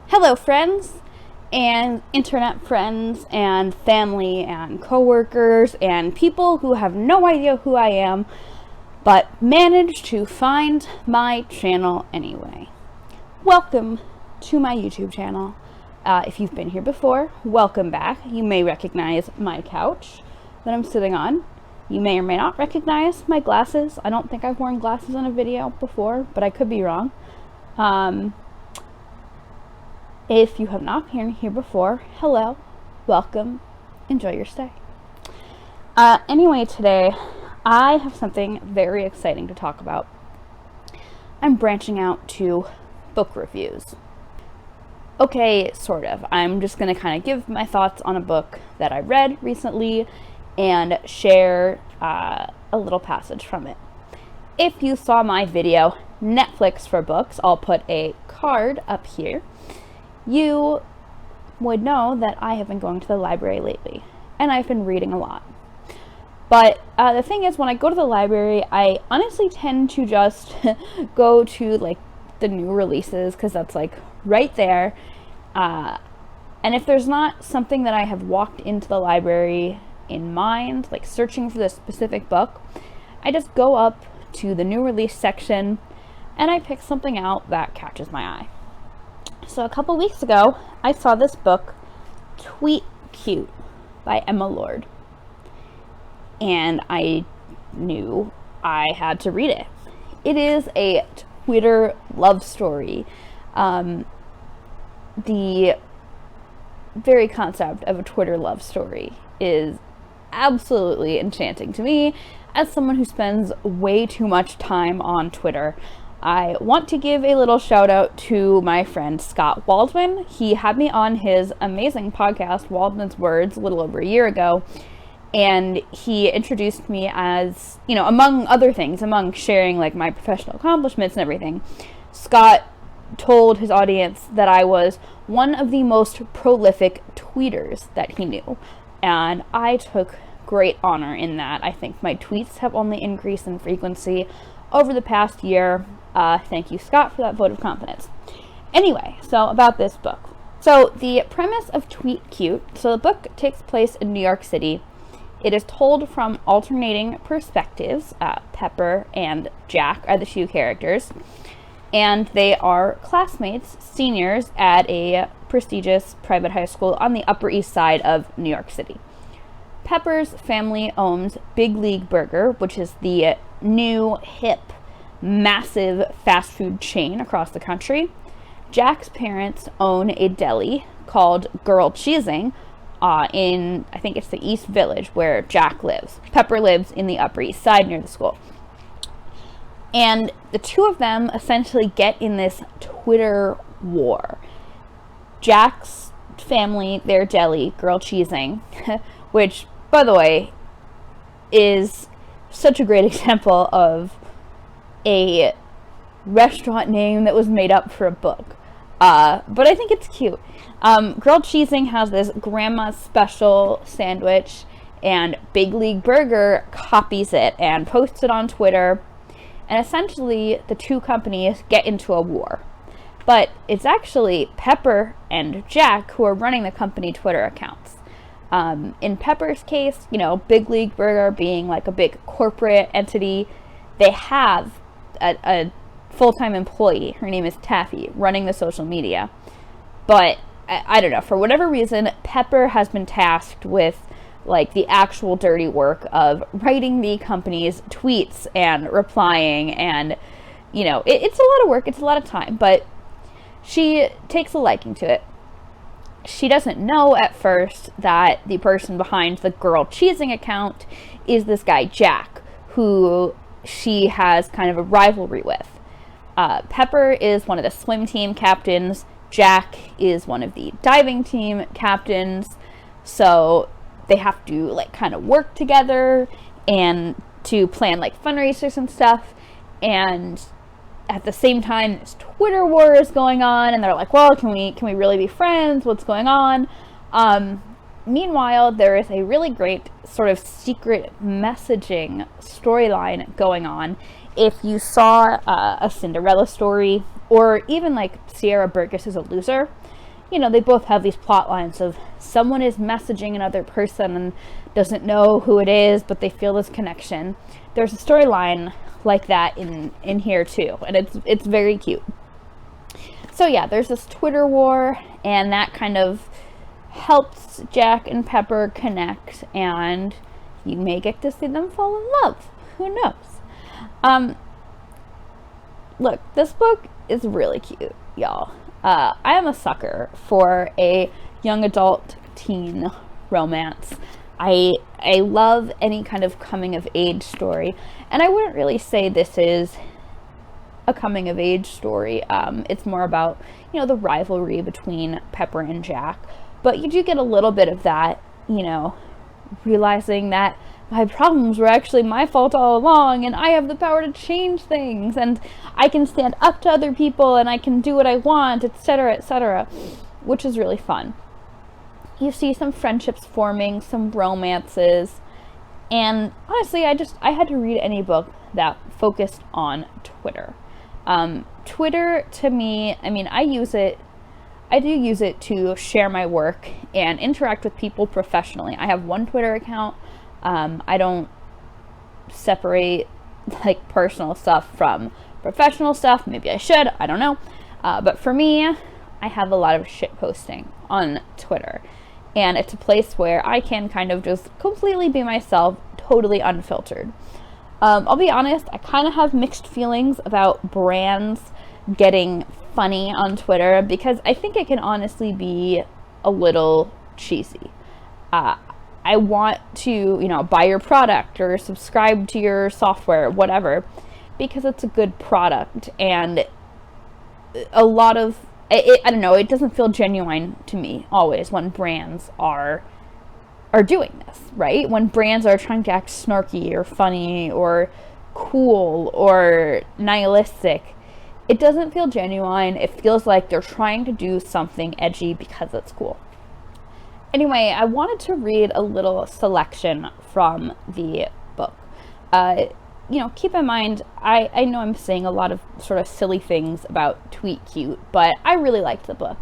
Hello, friends and internet friends and family and coworkers and people who have no idea who I am but managed to find my channel anyway. Welcome to my YouTube channel. If you've been here before, welcome back. You may recognize my couch that I'm sitting on. You may or may not recognize my glasses. I don't think I've worn glasses on a video before, but I could be wrong. If you have not been here before, hello, welcome, enjoy your stay. Anyway, today I have something very exciting to talk about. I'm branching out to book reviews. Okay, sort of. I'm just going to kind of give my thoughts on a book that I read recently and share a little passage from it. If you saw my video, Netflix for books, I'll put a card up here. You would know that I have been going to the library lately, and I've been reading a lot. But the thing is, when I go to the library, I honestly tend to just go to like the new releases, because that's like right there. And if there's not something that I have walked into the library in mind, like searching for this specific book, I just go up to the new release section and I pick something out that catches my eye. So a couple weeks ago, I saw this book, Tweet Cute by Emma Lord. And I knew I had to read it. It is a Twitter love story. The very concept of a Twitter love story is absolutely enchanting to me as someone who spends way too much time on Twitter. I want to give a little shout out to my friend Scott Waldman. He had me on his amazing podcast, Waldman's Words, a little over a year ago. And he introduced me as, among other things, among sharing like my professional accomplishments and everything, Scott told his audience that I was one of the most prolific tweeters that he knew. And I took great honor in that. I think my tweets have only increased in frequency over the past year. Thank you, Scott, for that vote of confidence. Anyway, so about this book. So the premise of Tweet Cute, so the book takes place in New York City. It is told from alternating perspectives. Pepper and Jack are the two characters, and they are classmates, seniors at a prestigious private high school on the Upper East Side of New York City. Pepper's family owns Big League Burger, which is the new, hip, massive fast food chain across the country. Jack's parents own a deli called Girl Cheesing in, I think it's the East Village where Jack lives. Pepper lives in the Upper East Side near the school. And the two of them essentially get in this Twitter war. Jack's family, their deli, Girl Cheesing, which, by the way, is such a great example of a restaurant name that was made up for a book. But I think it's cute. Girl Cheesing has this grandma special sandwich, and Big League Burger copies it and posts it on Twitter. And essentially, the two companies get into a war. But it's actually Pepper and Jack who are running the company Twitter accounts. In Pepper's case, Big League Burger being like a big corporate entity, they have a full-time employee. Her name is Taffy, running the social media. But I don't know, for whatever reason, Pepper has been tasked with like the actual dirty work of writing the company's tweets and replying, and it's a lot of work, it's a lot of time, but she takes a liking to it. She doesn't know at first that the person behind the Girl Cheesing account is this guy Jack, who she has kind of a rivalry with. Pepper is one of the swim team captains. Jack is one of the diving team captains. So they have to like kind of work together and to plan like fundraisers and stuff. And at the same time, this Twitter war is going on, and they're like, well, can we really be friends? What's going on? Meanwhile, there is a really great sort of secret messaging storyline going on. If you saw a Cinderella story, or even like Sierra Burgess is a Loser, they both have these plot lines of someone is messaging another person and doesn't know who it is, but they feel this connection. There's a storyline like that in here too, and it's very cute. So yeah, there's this Twitter war, and that kind of helps Jack and Pepper connect, and you may get to see them fall in love. Who knows? Look, this book is really cute, y'all. I am a sucker for a young adult teen romance. I love any kind of coming of age story, and I wouldn't really say this is a coming of age story. It's more about, the rivalry between Pepper and Jack, but you do get a little bit of that, realizing that my problems were actually my fault all along, and I have the power to change things, and I can stand up to other people, and I can do what I want, etc., which is really fun. You see some friendships forming, some romances, and honestly, I had to read any book that focused on Twitter. Twitter, to me, I do use it to share my work and interact with people professionally. I have one Twitter account. I don't separate personal stuff from professional stuff. Maybe I should, I don't know. But for me, I have a lot of shit posting on Twitter, and it's a place where I can kind of just completely be myself, totally unfiltered. I'll be honest, I kind of have mixed feelings about brands getting funny on Twitter, because I think it can honestly be a little cheesy. I want to, buy your product or subscribe to your software, whatever, because it's a good product, and a lot of it, I don't know, it doesn't feel genuine to me always when brands are doing this, right? When brands are trying to act snarky or funny or cool or nihilistic, it doesn't feel genuine. It feels like they're trying to do something edgy because it's cool. Anyway, I wanted to read a little selection from the book. Keep in mind, I know I'm saying a lot of sort of silly things about Tweet Cute, but I really liked the book.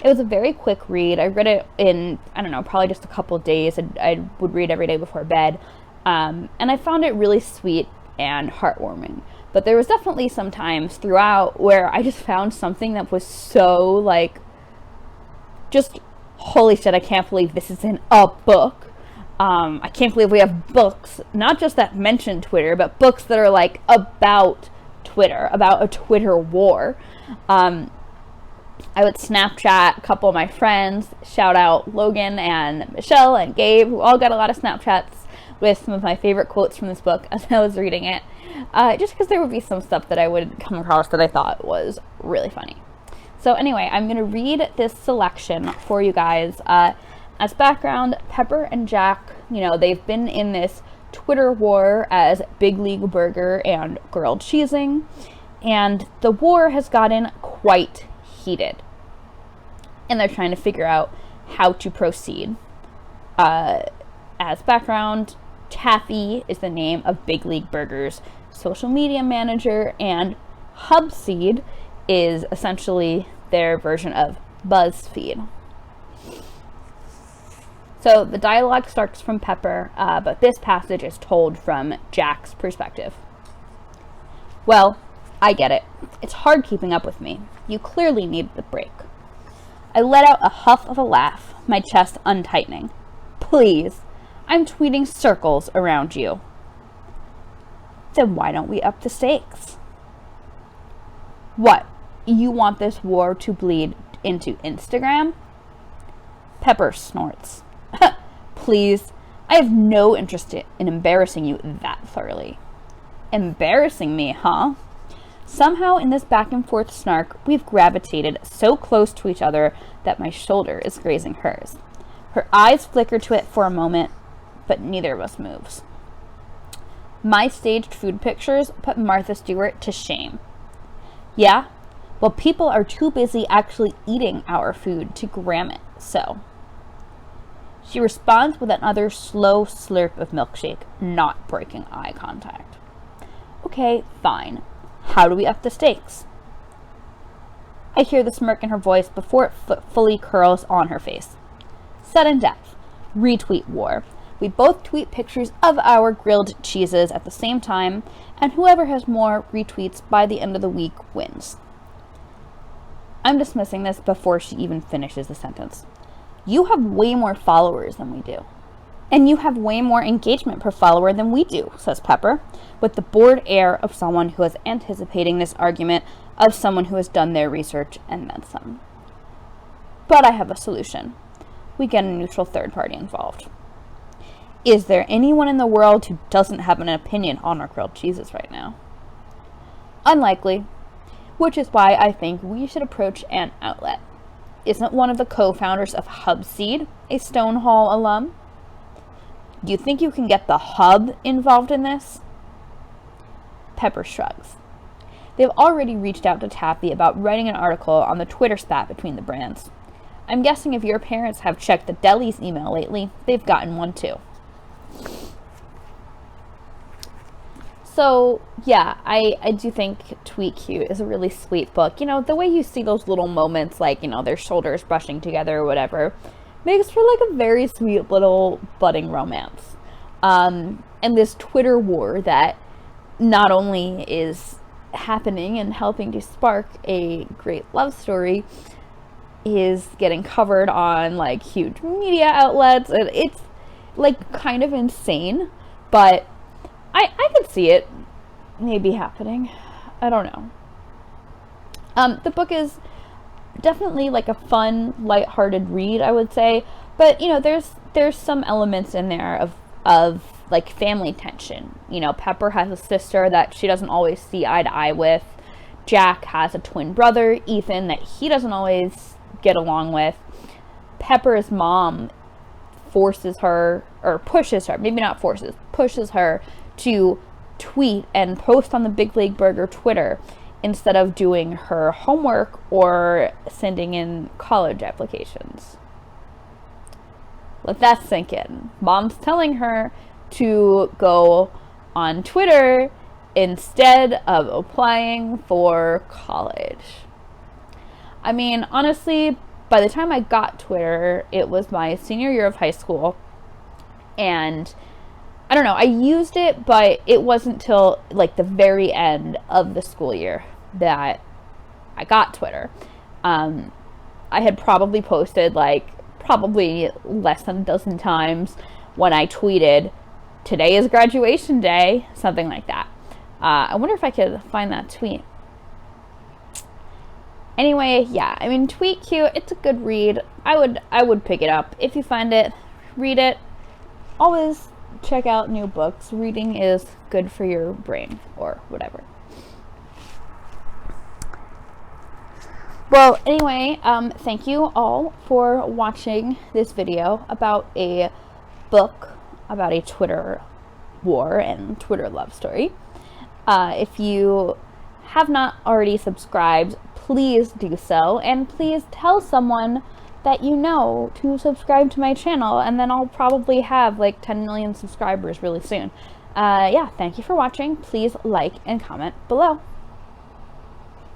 It was a very quick read. I read it in, probably just a couple of days. I would read every day before bed. And I found it really sweet and heartwarming. But there was definitely some times throughout where I just found something that was so, just, holy shit, I can't believe this is in a book. I can't believe we have books, not just that mention Twitter, but books that are, about Twitter, about a Twitter war. I would Snapchat a couple of my friends, shout out Logan and Michelle and Gabe, who all got a lot of Snapchats with some of my favorite quotes from this book as I was reading it, just because there would be some stuff that I would come across that I thought was really funny. So anyway, I'm going to read this selection for you guys. As background, Pepper and Jack, they've been in this Twitter war as Big League Burger and Girl Cheesing, and the war has gotten quite heated, and they're trying to figure out how to proceed. As background, Taffy is the name of Big League Burger's social media manager, and Hubseed is essentially their version of BuzzFeed. So the dialogue starts from Pepper, but this passage is told from Jack's perspective. Well, I get it. It's hard keeping up with me. You clearly need the break. I let out a huff of a laugh, my chest untightening. Please, I'm tweeting circles around you. Then why don't we up the stakes? What, you want this war to bleed into Instagram? Pepper snorts. Please, I have no interest in embarrassing you that thoroughly. Embarrassing me, huh? Somehow in this back and forth snark, we've gravitated so close to each other that my shoulder is grazing hers. Her eyes flicker to it for a moment, but neither of us moves. My staged food pictures put Martha Stewart to shame. Yeah? Well, people are too busy actually eating our food to gram it, so. She responds with another slow slurp of milkshake, not breaking eye contact. Okay, fine. How do we up the stakes? I hear the smirk in her voice before it fully curls on her face. Sudden death. Retweet war. We both tweet pictures of our grilled cheeses at the same time, and whoever has more retweets by the end of the week wins. I'm dismissing this before she even finishes the sentence. You have way more followers than we do. And you have way more engagement per follower than we do, says Pepper, with the bored air of someone who is anticipating this argument of someone who has done their research and then some. But I have a solution. We get a neutral third party involved. Is there anyone in the world who doesn't have an opinion on our grilled cheeses right now? Unlikely, which is why I think we should approach an outlet. Isn't one of the co-founders of Hubseed a Stonehall alum? Do you think you can get the Hub involved in this? Pepper shrugs. They've already reached out to Taffy about writing an article on the Twitter spat between the brands. I'm guessing if your parents have checked the deli's email lately, they've gotten one too. So, yeah, I do think Tweet Cute is a really sweet book. You know, the way you see those little moments, like, you know, their shoulders brushing together or whatever, makes for, like, a very sweet little budding romance. And this Twitter war that not only is happening and helping to spark a great love story is getting covered on, like, huge media outlets. It's, like, kind of insane, but I could see it maybe happening. I don't know. The book is definitely like a fun, lighthearted read, I would say. But, you know, there's some elements in there of like family tension. You know, Pepper has a sister that she doesn't always see eye to eye with. Jack has a twin brother, Ethan, that he doesn't always get along with. Pepper's mom forces her, or pushes her, maybe not forces, pushes her to tweet and post on the Big League Burger Twitter instead of doing her homework or sending in college applications. Let that sink in. Mom's telling her to go on Twitter instead of applying for college. I mean, honestly, by the time I got Twitter, it was my senior year of high school, and I don't know, I used it, but it wasn't till like the very end of the school year that I got Twitter. I had probably posted probably less than a dozen times when I tweeted, "Today is graduation day," something like that. I wonder if I could find that tweet. Anyway, yeah, I mean, Tweet Cute, it's a good read. I would pick it up. If you find it, read it. Always check out new books. Reading is good for your brain, or whatever. Well, anyway, thank you all for watching this video about a book about a Twitter war and Twitter love story. If you have not already subscribed, please do so, and please tell someone that you know to subscribe to my channel, and then I'll probably have like 10 million subscribers really soon. Yeah, thank you for watching. Please like and comment below.